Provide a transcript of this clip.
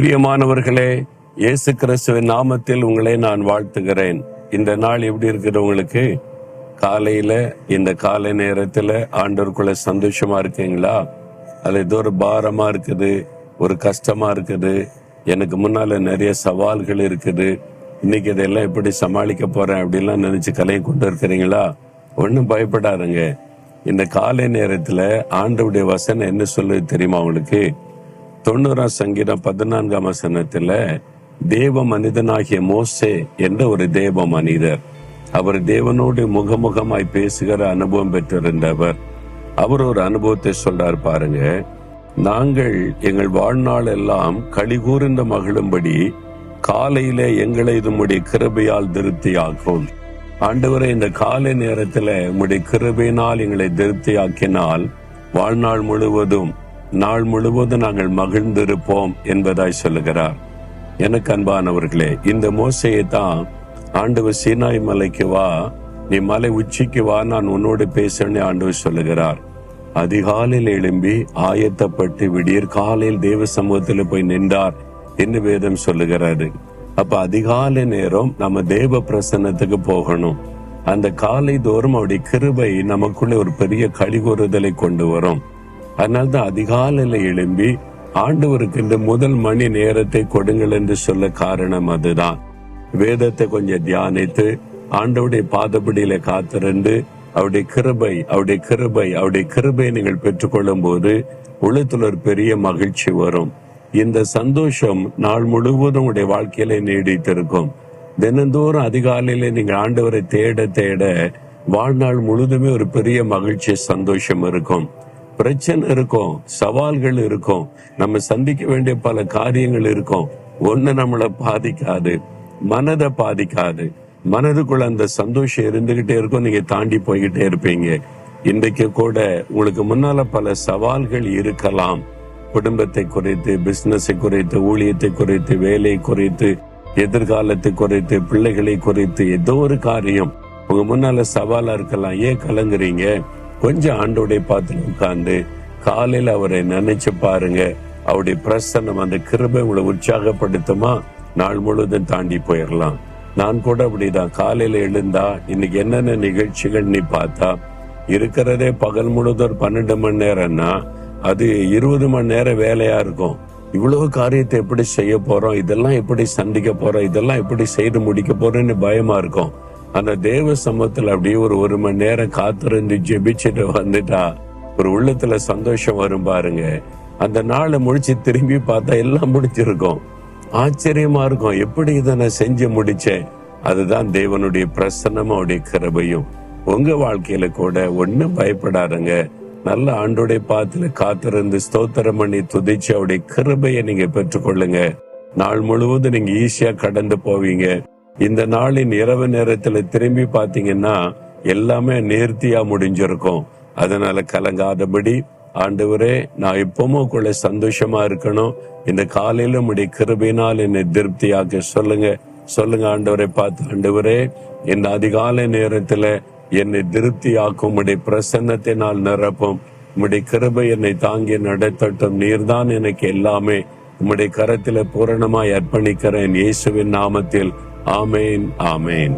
பிரியமானவர்களே, இயேசு கிறிஸ்துவின் நாமத்தில் உங்களை நான் வாழ்த்துகிறேன். இந்த நாள் எப்படி இருக்கிறவங்களுக்கு? காலையில இந்த காலை நேரத்துல ஆண்டவருக்குள்ள சந்தோஷமா இருக்கீங்களா? அது ஏதோ ஒரு பாரமா இருக்குது, ஒரு கஷ்டமா இருக்குது, எனக்கு முன்னால நிறைய சவால்கள் இருக்குது, இன்னைக்கு இதெல்லாம் எப்படி சமாளிக்க போறேன் அப்படின்லாம் நினைச்சு கலையை கொண்டு இருக்கிறீங்களா? ஒன்னும் பயப்படாதுங்க. இந்த காலை நேரத்துல ஆண்டவருடைய வசனம் என்ன சொல்லுது தெரியுமா உங்களுக்கு? 90ஆம் சங்கீதம் 14ஆம் வசனத்துல தேவ மனிதனாகிய மோசே என்ற ஒரு தேவ மனிதர், அவர் தேவனோடு முகமுகமாய் பேசுகிற அனுபவம் பெற்றிருந்தவர். அவர் ஒரு அனுபவத்தை சொல்றார் பாருங்க. நாங்கள் எங்கள் வாழ்நாள் எல்லாம் களிகூர்ந்து மகிழும்படி காலையில எங்களை உம்முடைய கிருபையால் திருப்தியாக்கும். ஆண்டவரே, இந்த காலை நேரத்துல உம்முடைய கிருபையினால் எங்களை திருப்தியாக்கினால் வாழ்நாள் முழுவதும் நாள் முழுவதும் நாங்கள் மகிழ்ந்திருப்போம் என்பதாய் சொல்லுகிறார். எனக்கு அன்பானவர்களே, இந்த மோசையை தான் ஆண்டவர் சீனாய் மலைக்கு வா, நீ மலை உச்சிக்கு வா, நான் உன்னோடு பேசணும்னு ஆண்டவர் சொல்லுகிறார். அதிகாலையில் எழும்பி ஆயத்தப்பட்டு விடியற் காலையில் தேவ சமூகத்தில் போய் நின்றார் என்று வேதம் சொல்லுகிறாரு. அப்ப அதிகாலை நேரம் நம்ம தேவ பிரசன்னத்துக்கு போகணும். அந்த காலை தோறும் அவருடைய கிருபை நமக்குள்ள ஒரு பெரிய களிகூறுதலை கொண்டு வரும். அதனால்தான் அதிகாலையில எழும்பி ஆண்டவருக்கு இந்த முதல் மணி நேரத்தை கொடுங்கள் என்று சொல்ல காரணம் அதுதான். வேதத்தை கொஞ்சம் தியானித்து ஆண்டவருடைய பாதப்படியில காத்திருந்து அவருடைய கிருபை நீங்கள் பெற்றுக்கொள்ளும் போது உள்ளத்துல ஒரு பெரிய மகிழ்ச்சி வரும். இந்த சந்தோஷம் நாள் முழுவதும் உடைய வாழ்க்கையில நீடித்திருக்கும். தினந்தோறும் அதிகாலையில நீங்க ஆண்டவரை தேட தேட வாழ்நாள் முழுதுமே ஒரு பெரிய மகிழ்ச்சி சந்தோஷம் இருக்கும். பிரச்சனை இருக்கும், சவால்கள் இருக்கும், நம்ம சந்திக்க வேண்டிய பல காரியங்கள் இருக்கும். ஒண்ணு நம்மளை பாதிக்காது, மனதை பாதிக்காது. மனதுக்குள்ள அந்த சந்தோஷம் இருந்துகிட்டே இருக்கும். நீங்க தாண்டி போய்கிட்டே இருப்பீங்க. இன்றைக்கு கூட உங்களுக்கு முன்னால பல சவால்கள் இருக்கலாம். குடும்பத்தை குறைத்து, பிசினஸை குறைத்து, ஊழியத்தை குறைத்து, வேலை குறைத்து, எதிர்காலத்தை குறைத்து, பிள்ளைகளை குறைத்து, ஏதோ ஒரு காரியம் உங்க முன்னால சவாலா இருக்கலாம். ஏன் கலங்குறீங்க? கொஞ்சம் ஆண்டோடைய பாத்துல உட்கார்ந்து காலையில அவரை நினைச்சு பாருங்க. அவருடைய பிரசன்னம், அந்த கிருபை உங்களை உற்சாகப்படுத்துமா, நாள் முழுவதும் தாண்டி போயிடலாம். நான் கூட அப்படிதான். காலையில எழுந்தா இன்னைக்கு என்னென்ன நிகழ்ச்சிகள் நீ பார்த்தா, இருக்கிறதே பகல் முழுவதும் 12 மணி நேரம்னா அது 20 மணி நேரம் வேலையா இருக்கும். இவ்வளவு காரியத்தை எப்படி செய்ய போறோம், இதெல்லாம் எப்படி சந்திக்க போறோம், இதெல்லாம் எப்படி செய்து முடிக்க போறோம்னு பயமா இருக்கும். அந்த தேவ சமூகத்துல அப்படியே ஒரு மணி நேரம் காத்திருந்து ஜெபிச்சுட்டு வந்துட்டா ஒரு உள்ளத்துல சந்தோஷம் வரும் பாருங்க. அந்த நாளை முடிச்சு திரும்பி பார்த்தா எல்லாம் முடிச்சிருக்கும். ஆச்சரியமா இருக்கும், எப்படி இதை நான் செஞ்சு முடிச்சேன். அதுதான் தேவனுடைய பிரசன்னமும் அவருடைய கிருபையும். உங்க வாழ்க்கையில கூட ஒண்ணும் பயப்படாதுங்க. நல்ல ஆண்டோடைய பாத்துல காத்திருந்து ஸ்தோத்திரம் பண்ணி துதிச்சு அவருடைய கிருபையை நீங்க பெற்றுக்கொள்ளுங்க. நாள் முழுவதும் நீங்க ஈஸியா கடந்து போவீங்க. இந்த நாளின் இரவு நேரத்துல திரும்பி பாத்தீங்கன்னா எல்லாமே நேர்த்தியா முடிஞ்சிருக்கும். அதனால கலங்காதபடி, ஆண்டவரே, நான் இப்பவும் கூட சந்தோஷமா இருக்கணும், இந்த காலையில உடைய கிருபையினால் என்னை திருப்தியாக்க சொல்லுங்க ஆண்டவரை பார்த்து. ஆண்டவரே, இந்த அதிகாலை நேரத்துல என்னை திருப்தியாக்கும், உடைய பிரசன்னத்தை நான் நிரப்பும், உடைய கிருபை என்னை தாங்கி நடத்தட்டும், நீர்தான் எனக்கு எல்லாமே, உம்முடைய கரத்தில பூரணமாய் அர்ப்பணிக்கிறேன், இயேசுவின் நாமத்தில். ஆமேன், ஆமேன்.